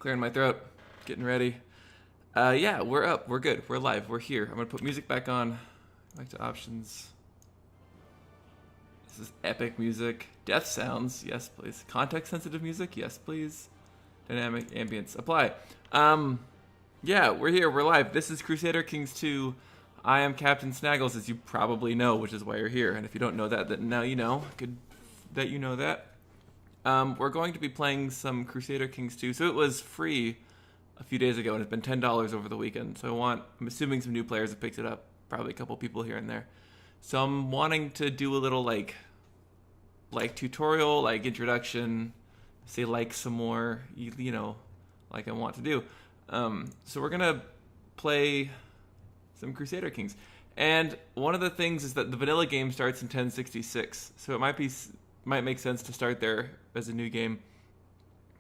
Clearing my throat. Getting ready. Yeah, we're up. We're good. We're live. We're here. I'm going to put music back on. Back to options. This is epic music. Death sounds. Yes, please. Context-sensitive music. Yes, please. Dynamic ambience. Apply. Yeah, we're here. We're live. This is Crusader Kings 2. I am Captain Snaggles, as you probably know, which is why you're here. And if you don't know that, then now you know. Good that you know that. We're going to be playing some Crusader Kings 2. So it was free a few days ago, and it's been $10 over the weekend. So I'm assuming some new players have picked it up. Probably a couple people here and there. So I'm wanting to do a little like tutorial, like introduction, say like some more, you know, like I want to do. So we're gonna play some Crusader Kings, and one of the things is that the vanilla game starts in 1066, so it might make sense to start there as a new game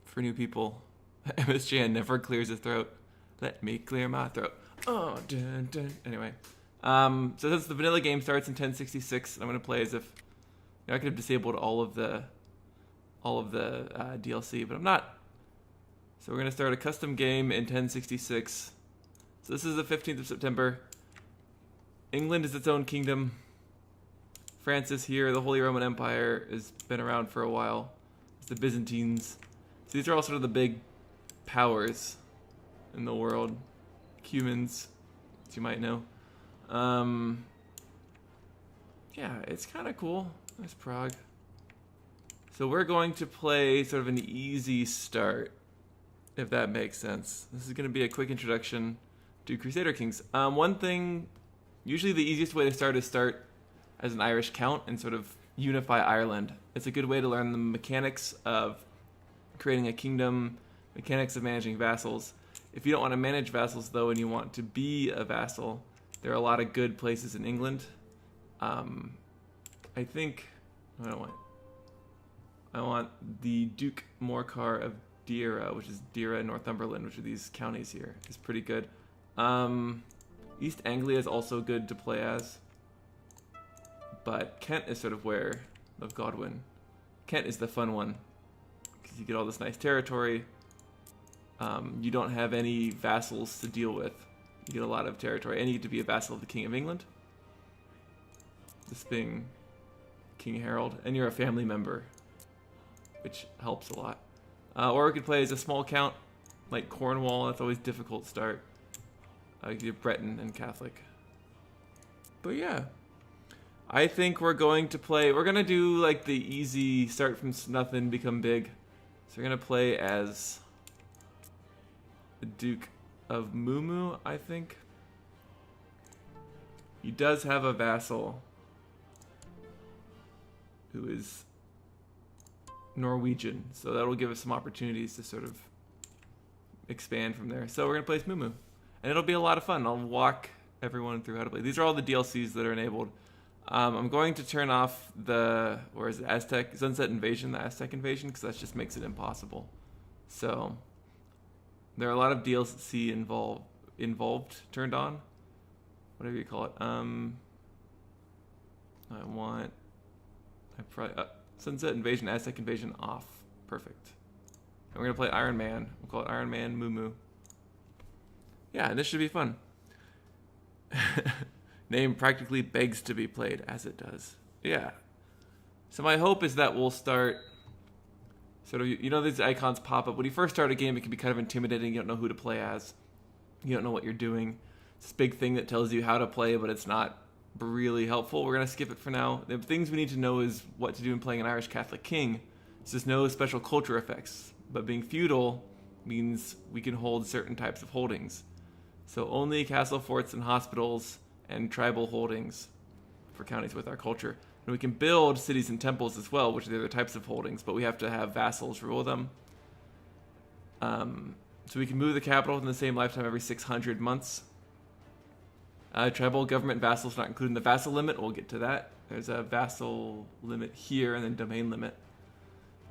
for new people. MSJN never clears his throat. Let me clear my throat. Oh, dun, dun. Anyway, so since the vanilla game starts in 1066, I'm gonna play as if I could have disabled all of the DLC, but I'm not. So we're gonna start a custom game in 1066. So this is the 15th of September. England is its own kingdom. France is here. The Holy Roman Empire has been around for a while. It's the Byzantines. So these are all sort of the big powers in the world. Cumans, as you might know. Yeah, it's kind of cool. There's Prague. So we're going to play sort of an easy start, if that makes sense. This is going to be a quick introduction to Crusader Kings. One thing, usually the easiest way to start as an Irish count and sort of unify Ireland. It's a good way to learn the mechanics of creating a kingdom, mechanics of managing vassals. If you don't want to manage vassals, though, and you want to be a vassal, there are a lot of good places in England. I think, I want the Duke Morcar of Deira, which is Deira and Northumberland, which are these counties here. It's pretty good. East Anglia is also good to play as, but Kent is sort of where, of Godwin. Kent is the fun one, because you get all this nice territory. You don't have any vassals to deal with. You get a lot of territory, and you get to be a vassal of the King of England. This being King Harold, and you're a family member, which helps a lot. Or we could play as a small count, like Cornwall. That's always difficult to start. You do Breton and Catholic. But yeah, I think we're going to do like the easy start from nothing, become big. So we're going to play as the Duke of Mumu, I think. He does have a vassal who is Norwegian, so that'll give us some opportunities to sort of expand from there. So we're going to play as Mumu, and it'll be a lot of fun. I'll walk everyone through how to play. These are all the DLCs that are enabled. I'm going to turn off the Sunset Invasion, the Aztec Invasion, because that just makes it impossible. So there are a lot of DLC involved turned on, whatever you call it. Sunset Invasion, Aztec Invasion off. Perfect. And we're going to play Iron Man. We'll call it Iron Man Mumu. Yeah, this should be fun. Name practically begs to be played, as it does. Yeah. So my hope is that we'll start sort of, you know, these icons pop up. When you first start a game, it can be kind of intimidating. You don't know who to play as. You don't know what you're doing. It's this big thing that tells you how to play, but it's not really helpful. We're going to skip it for now. The things we need to know is what to do in playing an Irish Catholic king. It's just no special culture effects. But being feudal means we can hold certain types of holdings. So only castle forts and hospitals and tribal holdings for counties with our culture. And we can build cities and temples as well, which are the other types of holdings, but we have to have vassals rule them. So we can move the capital in the same lifetime every 600 months. Tribal government vassals not included in the vassal limit. We'll get to that. There's a vassal limit here and then domain limit.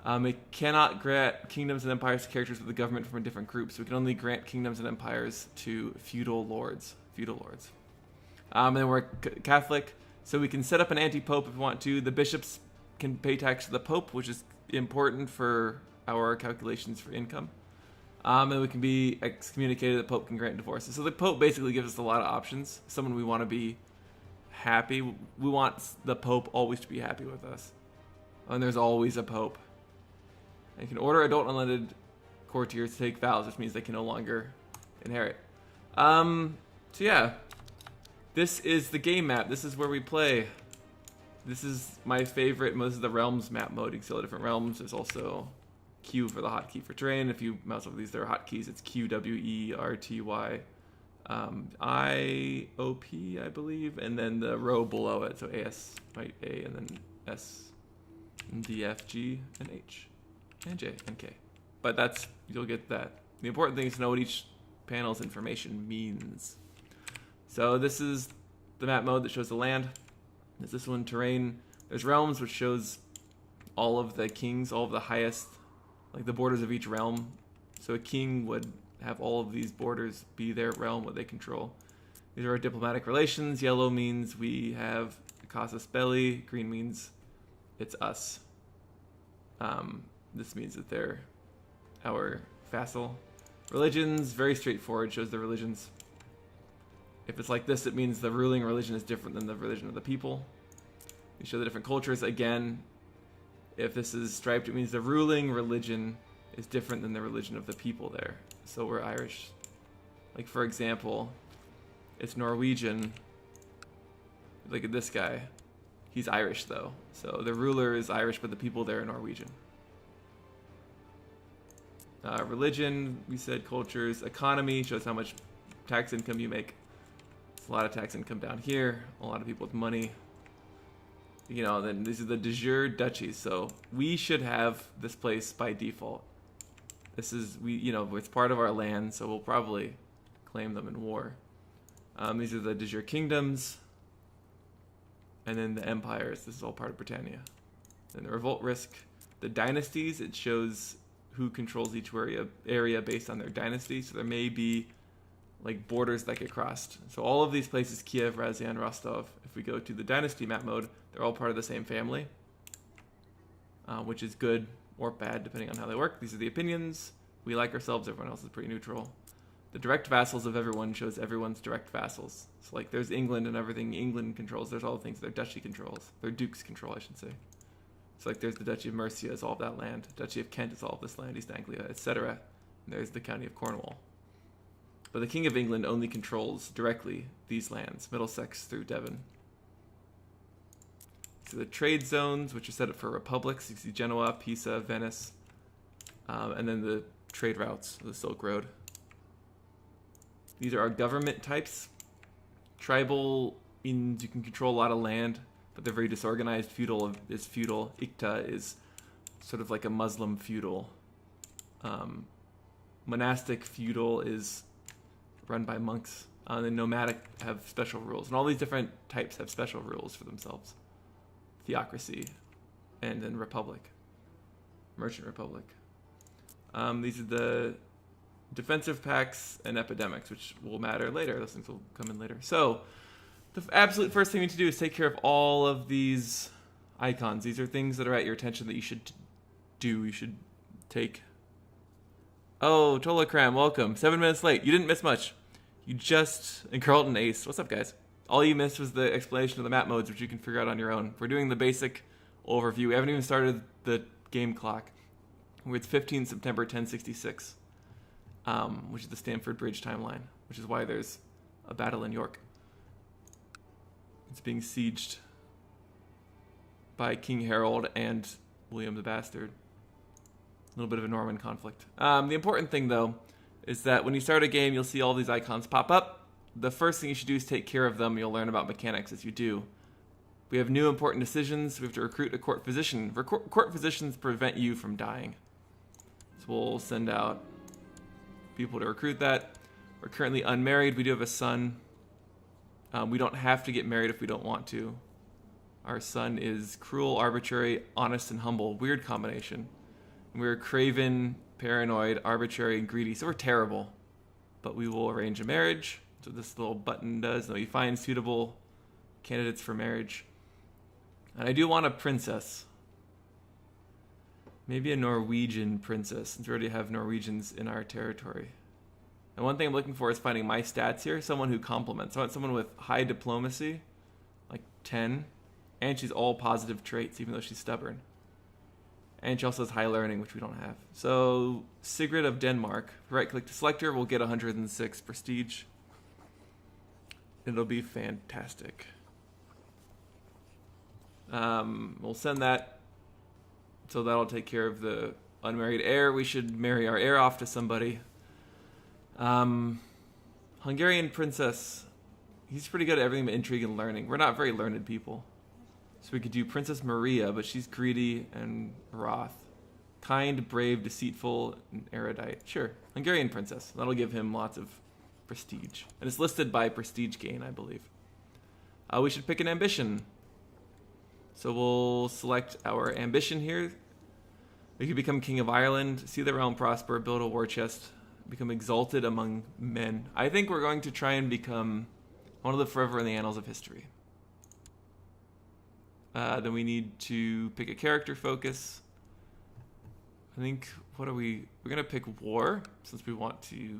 It cannot grant kingdoms and empires to characters with the government from a different group, so we can only grant kingdoms and empires to feudal lords. And then we're Catholic, so we can set up an anti-pope if we want to. The bishops can pay tax to the pope, which is important for our calculations for income. And we can be excommunicated. The Pope can grant divorces. So the Pope basically gives us a lot of options. Someone we want to be happy. We want the Pope always to be happy with us. And there's always a Pope. And you can order adult unlimited courtiers to take vows, which means they can no longer inherit. So yeah. This is the game map. This is where we play. This is my favorite. This is the realms map mode. You can see all the different realms. There's also Q for the hotkey for terrain. If you mouse over these, there are hotkeys. It's Q, W, E, R, T, Y, I, O, P, I believe. And then the row below it. So A, S, right, A, and then S, and D, F, G, and H, and J, and K. But that's, you'll get that. The important thing is to know what each panel's information means. So this is the map mode that shows the land. There's this one, terrain. There's realms, which shows all of the kings, all of the highest, like the borders of each realm. So a king would have all of these borders be their realm, what they control. These are our diplomatic relations. Yellow means we have casus belli. Green means it's us. This means that they're our vassal. Religions, very straightforward, shows the religions. If it's like this, it means the ruling religion is different than the religion of the people. We show the different cultures. Again, if this is striped, it means the ruling religion is different than the religion of the people there. So we're Irish. Like, for example, it's Norwegian. Look at this guy. He's Irish, though. So the ruler is Irish, but the people there are Norwegian. Religion, we said cultures. Economy shows how much tax income you make. A lot of tax income down here. A lot of people with money. You know, then these are the de jure duchies. So we should have this place by default. This is, it's part of our land, so we'll probably claim them in war. These are the de jure kingdoms. And then the empires. This is all part of Britannia. Then the revolt risk. The dynasties, it shows who controls each area based on their dynasty. So there may be like borders that get crossed. So all of these places, Kiev, Ryazan, Rostov, if we go to the dynasty map mode, they're all part of the same family, which is good or bad depending on how they work. These are the opinions. We like ourselves. Everyone else is pretty neutral. The direct vassals of everyone shows everyone's direct vassals. So like there's England and everything England controls. There's all the things their duchy controls. Their dukes control, I should say. So like there's the Duchy of Mercia is all of that land. Duchy of Kent is all of this land, East Anglia, etc. There's the County of Cornwall. But the King of England only controls directly these lands, Middlesex through Devon. So the trade zones, which are set up for republics, you see Genoa, Pisa, Venice, and then the trade routes, the Silk Road. These are our government types. Tribal means you can control a lot of land, but they're very disorganized. Feudal is feudal. Ikta is sort of like a Muslim feudal. Monastic feudal is run by monks. And then nomadic have special rules. And all these different types have special rules for themselves. Theocracy. And then republic. Merchant republic. These are the defensive pacts and epidemics, which will matter later. Those things will come in later. So the absolute first thing you need to do is take care of all of these icons. These are things that are at your attention that you should do. You should take. Oh, Tolakram, welcome. 7 minutes late. You didn't miss much. You just... And Carlton Ace. What's up, guys? All you missed was the explanation of the map modes, which you can figure out on your own. We're doing the basic overview. We haven't even started the game clock. It's 15 September 1066, which is the Stamford Bridge timeline, which is why there's a battle in York. It's being sieged by King Harold and William the Bastard. A little bit of a Norman conflict. The important thing, though, is that when you start a game, you'll see all these icons pop up. The first thing you should do is take care of them. You'll learn about mechanics as you do. We have new important decisions. We have to recruit a court physician. Court physicians prevent you from dying. So we'll send out people to recruit that. We're currently unmarried. We do have a son. We don't have to get married if we don't want to. Our son is cruel, arbitrary, honest, and humble. Weird combination. We're craven, paranoid, arbitrary, and greedy. So we're terrible. But we will arrange a marriage. So this little button does. Now we find suitable candidates for marriage. And I do want a princess. Maybe a Norwegian princess, since we already have Norwegians in our territory. And one thing I'm looking for is finding my stats here. Someone who complements. I want someone with high diplomacy, like 10. And she's all positive traits, even though she's stubborn. And she also has high learning, which we don't have. So, Sigrid of Denmark. Right-click to select her. We'll get 106 prestige. It'll be fantastic. We'll send that. So that'll take care of the unmarried heir. We should marry our heir off to somebody. Hungarian princess. He's pretty good at everything but intrigue and learning. We're not very learned people. So we could do Princess Maria, but she's greedy and wroth. Kind, brave, deceitful, and erudite. Sure. Hungarian princess. That'll give him lots of prestige. And it's listed by prestige gain, I believe. We should pick an ambition. So we'll select our ambition here. We could become King of Ireland, see the realm prosper, build a war chest, become exalted among men. I think we're going to try and become one of the forever in the annals of history. Then we need to pick a character focus. I think, what are we? We're going to pick war, since we want to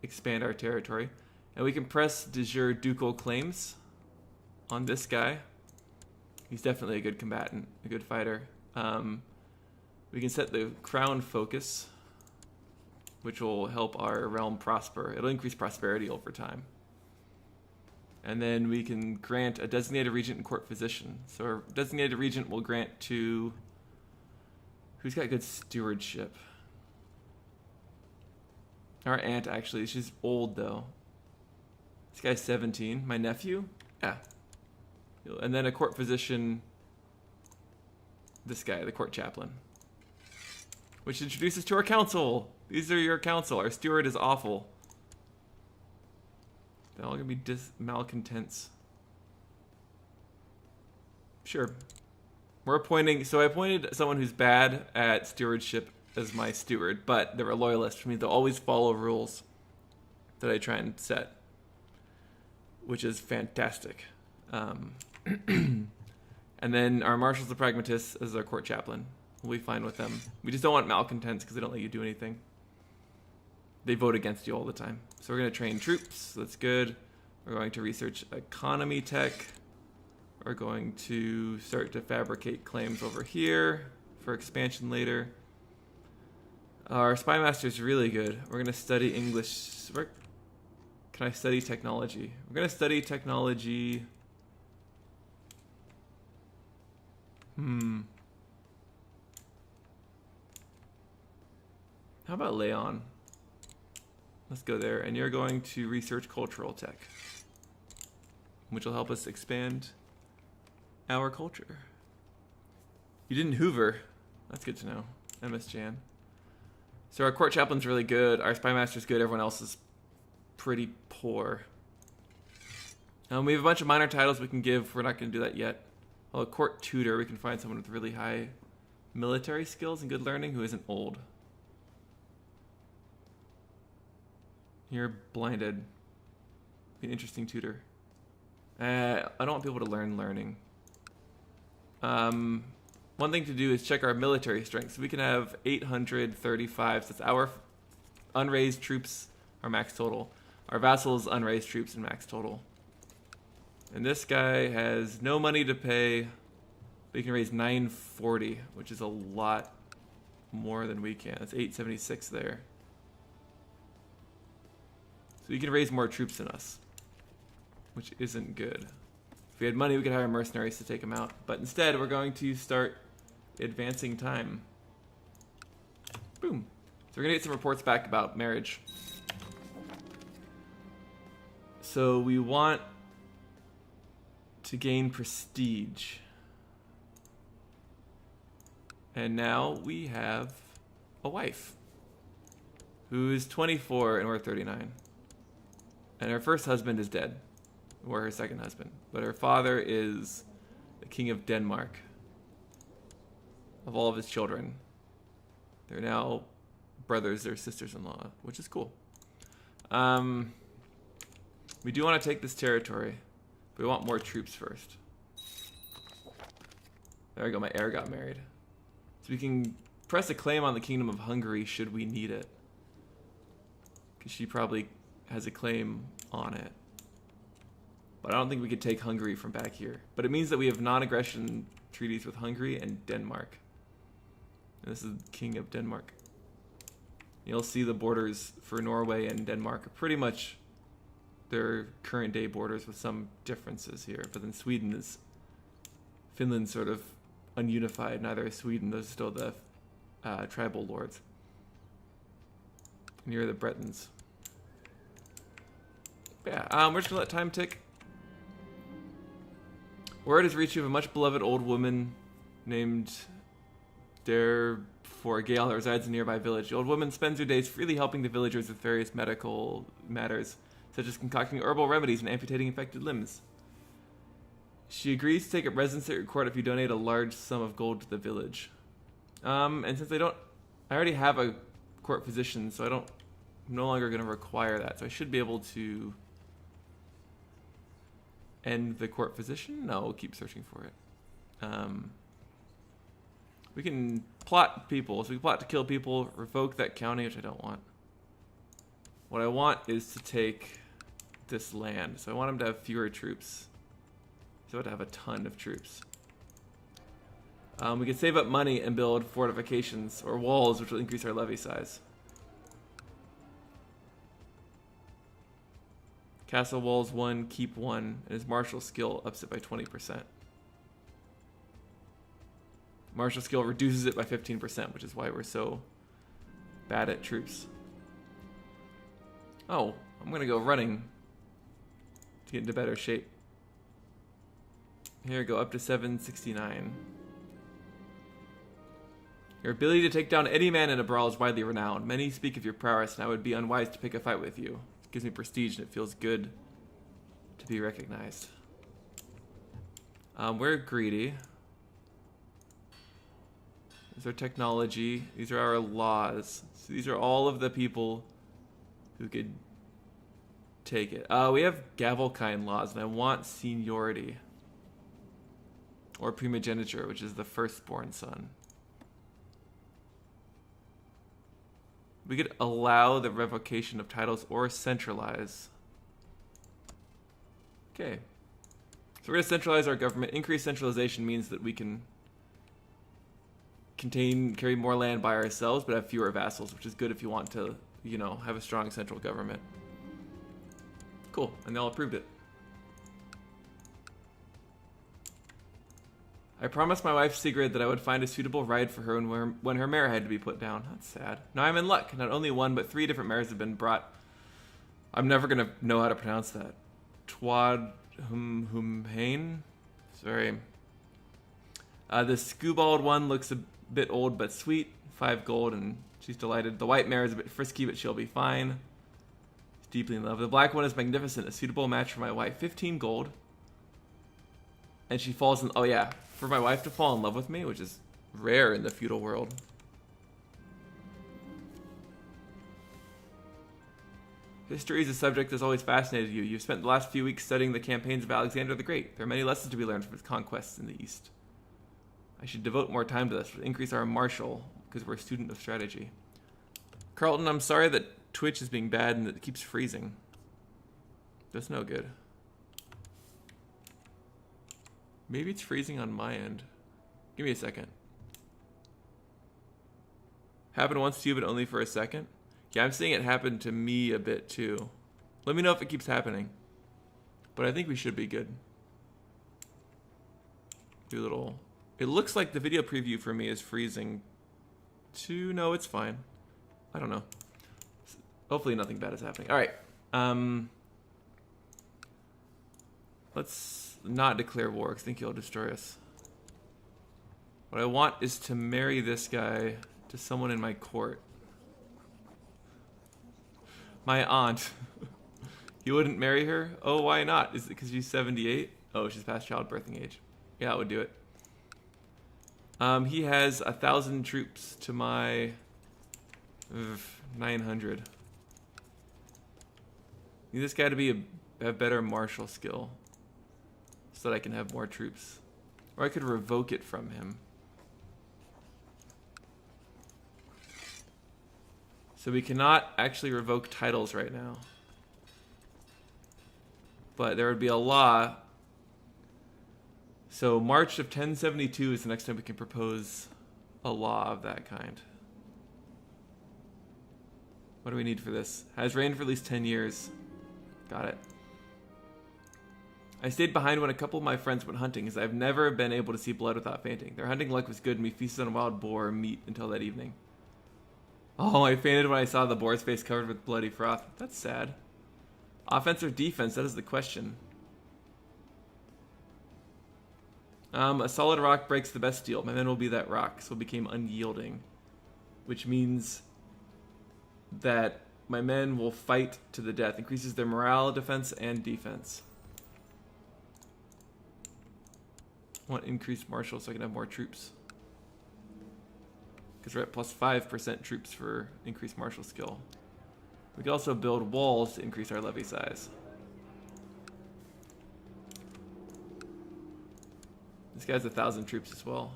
expand our territory. And we can press de jure ducal claims on this guy. He's definitely a good combatant, a good fighter. We can set the crown focus, which will help our realm prosper. It'll increase prosperity over time. And then we can grant a designated regent and court physician. So our designated regent will grant to... Who's got good stewardship? Our aunt, actually. She's old, though. This guy's 17. My nephew? Yeah. And then a court physician... This guy, the court chaplain. Which introduces to our council. These are your council. Our steward is awful. They're all going to be malcontents. Sure. We're appointing... So I appointed someone who's bad at stewardship as my steward, but they're a loyalist, which means they'll always follow rules that I try and set, which is fantastic. And then our marshals and pragmatists as our court chaplain. We'll be fine with them. We just don't want malcontents because they don't let you do anything. They vote against you all the time. So we're going to train troops. That's good. We're going to research economy tech. We're going to start to fabricate claims over here for expansion later. Our spy master is really good. We're going to study English. Can I study technology? We're going to study technology. How about Leon? Let's go there. And you're going to research cultural tech, which will help us expand our culture. You didn't Hoover. That's good to know. MS Jan. So our court chaplain's really good. Our spy master's good. Everyone else is pretty poor. We have a bunch of minor titles we can give. We're not going to do that yet. Although court tutor, we can find someone with really high military skills and good learning who isn't old. You're blinded. Be an interesting tutor. I don't want people to learn learning. One thing to do is check our military strength. So we can have 835. So that's our unraised troops, our max total. Our vassals, unraised troops, and max total. And this guy has no money to pay, but he can raise 940, which is a lot more than we can. That's 876 there. So he can raise more troops than us, which isn't good. If we had money, we could hire mercenaries to take him out. But instead, we're going to start advancing time. Boom. So we're going to get some reports back about marriage. So we want to gain prestige. And now we have a wife who's 24 and we're 39. And her first husband is dead. Or her second husband. But her father is the king of Denmark. Of all of his children. They're now brothers, they're sisters-in-law, which is cool. We do want to take this territory. But we want more troops first. There we go, my heir got married. So we can press a claim on the Kingdom of Hungary should we need it. Because she probably has a claim on it. But I don't think we could take Hungary from back here. But it means that we have non-aggression treaties with Hungary and Denmark. And this is the King of Denmark. You'll see the borders for Norway and Denmark are pretty much their current day borders with some differences here. But then Sweden is... Finland's sort of ununified. Neither is Sweden. Those are still the tribal lords. Near the Bretons. But yeah, we're just gonna let time tick. Word has reached you of a much beloved old woman named for a Gale that resides in a nearby village. The old woman spends her days freely helping the villagers with various medical matters, such as concocting herbal remedies and amputating infected limbs. She agrees to take up residence at your court if you donate a large sum of gold to the village. And since I already have a court physician, so I'm no longer going to require that. So I should be able to end the court physician. No, we'll keep searching for it. We can plot people. So we can plot to kill people, revoke that county, which I don't want. What I want is to take this land. So I want him to have fewer troops. So I would have a ton of troops. We can save up money and build fortifications or walls, which will increase our levy size. Castle walls 1, keep 1, and his martial skill ups it by 20%. Martial skill reduces it by 15%, which is why we're so bad at troops. Oh, I'm gonna go running to get into better shape. Here, go up to 769. Your ability to take down any man in a brawl is widely renowned. Many speak of your prowess, and I would be unwise to pick a fight with you. It gives me prestige, and it feels good to be recognized. We're greedy. These are technology. These are our laws. So these are all of the people who could take it. We have Gavelkind laws, and I want seniority. Or primogeniture, which is the firstborn son. We could allow the revocation of titles or centralize. Okay. So we're going to centralize our government. Increased centralization means that we can carry more land by ourselves, but have fewer vassals, which is good if you want to, you know, have a strong central government. Cool, and they all approved it. I promised my wife Sigrid that I would find a suitable ride for her when her mare had to be put down. That's sad. Now I'm in luck. Not only one, but 3 different mares have been brought. I'm never going to know how to pronounce that. Twadhumhumhain? Sorry. The Skubald one looks a bit old but sweet. 5 gold, and she's delighted. The white mare is a bit frisky, but she'll be fine. She's deeply in love. The black one is magnificent. A suitable match for my wife. 15 gold. And she falls in... Oh, yeah. For my wife to fall in love with me, which is rare in the feudal world. History is a subject that's always fascinated you. You've spent the last few weeks studying the campaigns of Alexander the Great. There are many lessons to be learned from his conquests in the East. I should devote more time to this to increase our martial, because we're a student of strategy. Carlton, I'm sorry that Twitch is being bad and that it keeps freezing. That's no good. Maybe it's freezing on my end. Give me a second. Happened once to you, but only for a second? Yeah, I'm seeing it happen to me a bit too. Let me know if it keeps happening. But I think we should be good. Do a little... It looks like the video preview for me is freezing too. No, it's fine. I don't know. Hopefully nothing bad is happening. Alright. Let's not declare war, because I think he'll destroy us. What I want is to marry this guy to someone in my court. My aunt. You wouldn't marry her? Oh, why not? Is it because she's 78? Oh, she's past childbirthing age. Yeah, I would do it. He has 1,000 troops to my 900. Need this guy to be have better martial skill, so that I can have more troops. Or I could revoke it from him. So we cannot actually revoke titles right now. But there would be a law. So March of 1072 is the next time we can propose a law of that kind. What do we need for this? Has reigned for at least 10 years. Got it. I stayed behind when a couple of my friends went hunting, as I've never been able to see blood without fainting. Their hunting luck was good, and we feasted on wild boar meat until that evening. Oh, I fainted when I saw the boar's face covered with bloody froth. That's sad. Offense or defense? That is the question. A solid rock breaks the best steel. My men will be that rock, so it became unyielding. Which means that my men will fight to the death. Increases their morale, defense, and defense. I want increased martial so I can have more troops. Because we're at plus 5% troops for increased martial skill. We can also build walls to increase our levy size. This guy has 1,000 troops as well.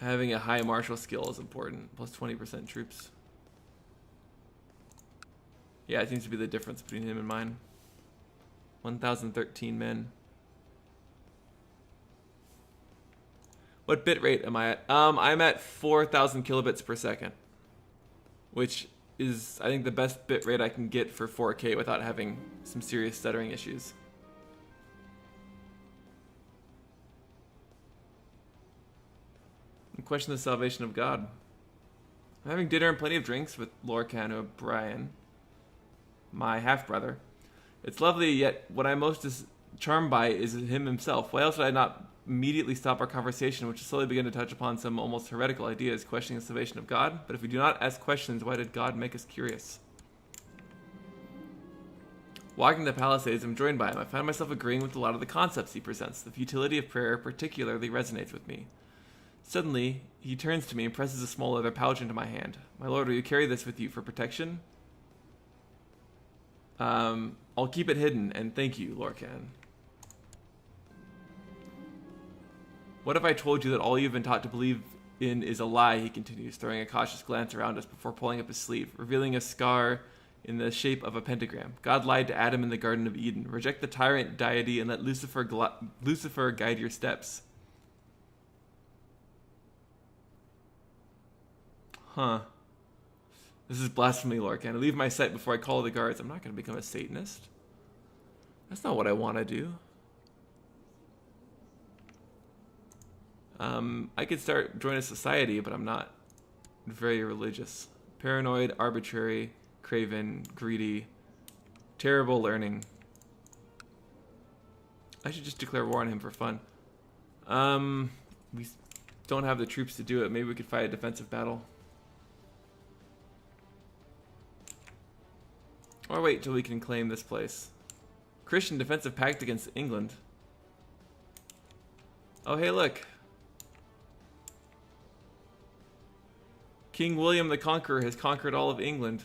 Having a high martial skill is important. Plus 20% troops. Yeah, it seems to be the difference between him and mine. 1,013 men. What bit rate am I at? I'm at 4,000 kilobits per second. Which is, I think, the best bit rate I can get for 4K without having some serious stuttering issues. And question the salvation of God. I'm having dinner and plenty of drinks with Lorcan O'Brien, my half-brother. It's lovely, yet what I'm most charmed by is him himself. Why else would I not immediately stop our conversation, which slowly began to touch upon some almost heretical ideas, questioning the salvation of God? But if we do not ask questions, why did God make us curious? Walking the Palisades, I'm joined by him. I find myself agreeing with a lot of the concepts he presents. The futility of prayer particularly resonates with me. Suddenly, he turns to me and presses a small leather pouch into my hand. My lord, will you carry this with you for protection? I'll keep it hidden, and thank you, Lorcan. What if I told you that all you've been taught to believe in is a lie, he continues, throwing a cautious glance around us before pulling up his sleeve, revealing a scar in the shape of a pentagram. God lied to Adam in the Garden of Eden. Reject the tyrant deity and let Lucifer guide your steps. Huh. This is blasphemy, Lorcan. I leave my sight before I call the guards. I'm not going to become a Satanist. That's not what I want to do. I could join a society, but I'm not very religious. Paranoid, arbitrary, craven, greedy, terrible learning. I should just declare war on him for fun. We don't have the troops to do it. Maybe we could fight a defensive battle. Or wait till we can claim this place. Christian defensive pact against England. Oh, hey, look. King William the Conqueror has conquered all of England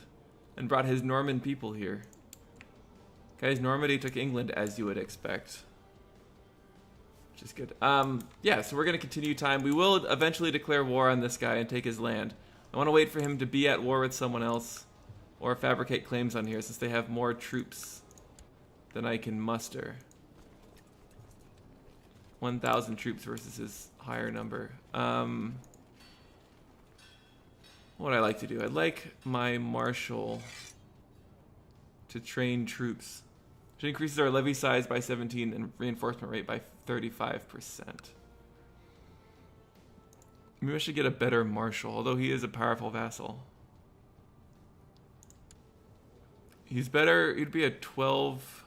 and brought his Norman people here. Guys, Normandy took England, as you would expect. Which is good. Yeah, so we're going to continue time. We will eventually declare war on this guy and take his land. I want to wait for him to be at war with someone else or fabricate claims on here since they have more troops than I can muster. 1,000 troops versus his higher number. What would I like to do? I'd like my marshal to train troops. Which increases our levy size by 17 and reinforcement rate by 35%. Maybe I should get a better marshal, although he is a powerful vassal. He's better, he'd be a 12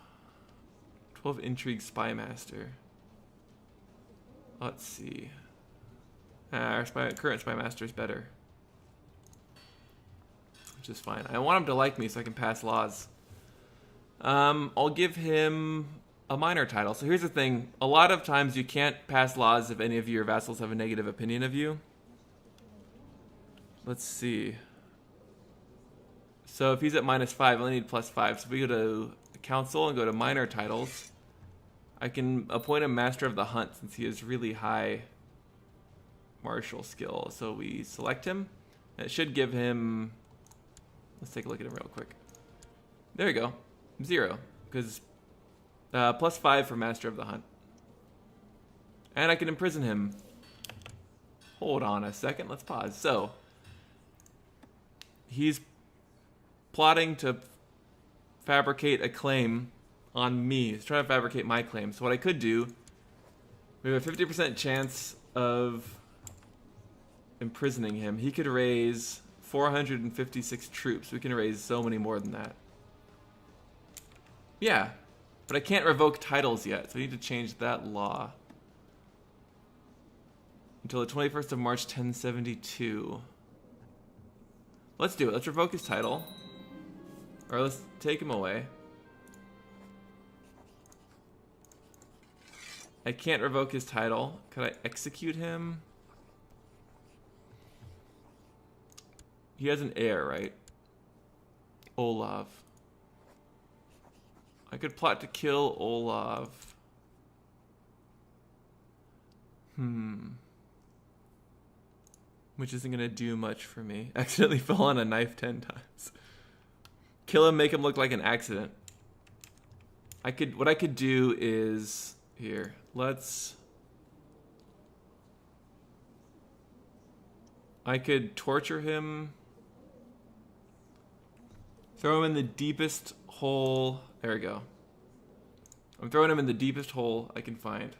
intrigue spy master. Let's see. Our current spy master is better. Which is fine. I want him to like me so I can pass laws. I'll give him a minor title. So here's the thing. A lot of times you can't pass laws if any of your vassals have a negative opinion of you. Let's see. So if he's at -5, I only need +5. So if we go to council and go to minor titles, I can appoint a master of the hunt since he has really high martial skill. So we select him. It should give him... Let's take a look at him real quick. There we go. 0. Because +5 for Master of the Hunt. And I can imprison him. Hold on a second. Let's pause. So, he's plotting to fabricate a claim on me. He's trying to fabricate my claim. So what I could do, we have a 50% chance of imprisoning him. He could raise 456 troops. We can raise so many more than that. Yeah, but I can't revoke titles yet, so I need to change that law. Until the 21st of March, 1072. Let's do it. Let's revoke his title. Or let's take him away. I can't revoke his title. Could I execute him? He has an heir, right? Olav. I could plot to kill Olav. Which isn't gonna do much for me. Accidentally fell on a knife 10 times. Kill him, make him look like an accident. What I could do is here. I could torture him. Throw him in the deepest hole. There we go. I'm throwing him in the deepest hole I can find.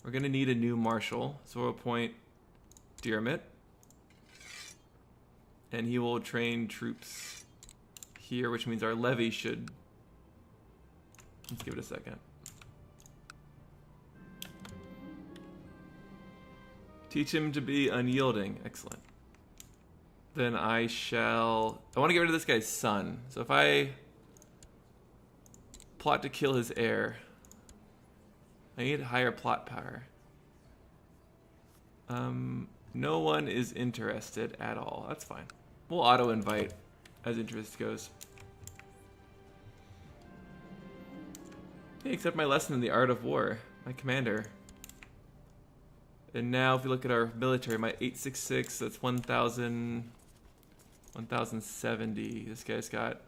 We're gonna need a new marshal, so we'll appoint Diarmid. And he will train troops here, which means our levy should... Let's give it a second. Teach him to be unyielding. Excellent. Then I want to get rid of this guy's son. So if I plot to kill his heir, I need higher plot power. No one is interested at all. That's fine. We'll auto-invite as interest goes. Hey, accept my lesson in the art of war. My commander. And now if we look at our military, my 866, that's 1070. This guy's got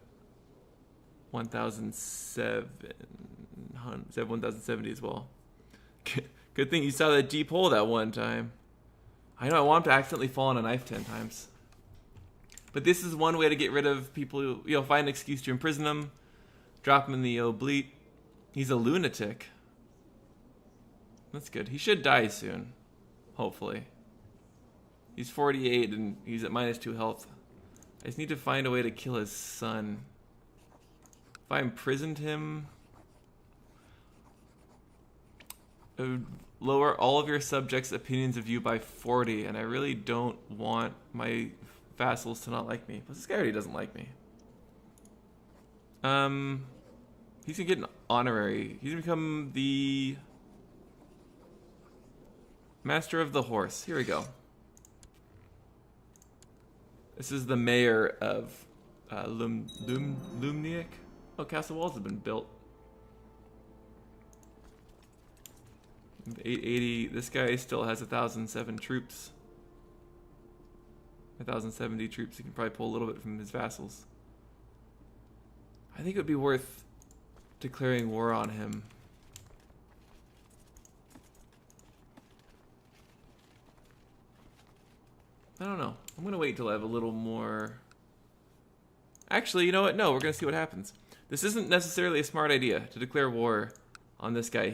1070 as well. Good thing you saw that deep hole that one time. I know, I want him to accidentally fall on a knife 10 times. But this is one way to get rid of people who, find an excuse to imprison them, drop him in the oblique. He's a lunatic. That's good. He should die soon, hopefully. He's 48 and he's at -2 health. I just need to find a way to kill his son. If I imprisoned him, it would lower all of your subjects' opinions of you by 40, and I really don't want my vassals to not like me. But this guy already doesn't like me. He's gonna get an honorary. He's gonna become the Master of the Horse. Here we go. This is the mayor of Lumniak. Oh, castle walls have been built. 880. This guy still has 1,007 troops. 1,070 troops. He can probably pull a little bit from his vassals. I think it would be worth declaring war on him. I don't know. I'm going to wait till I have a little more... Actually, you know what? No, we're going to see what happens. This isn't necessarily a smart idea to declare war on this guy.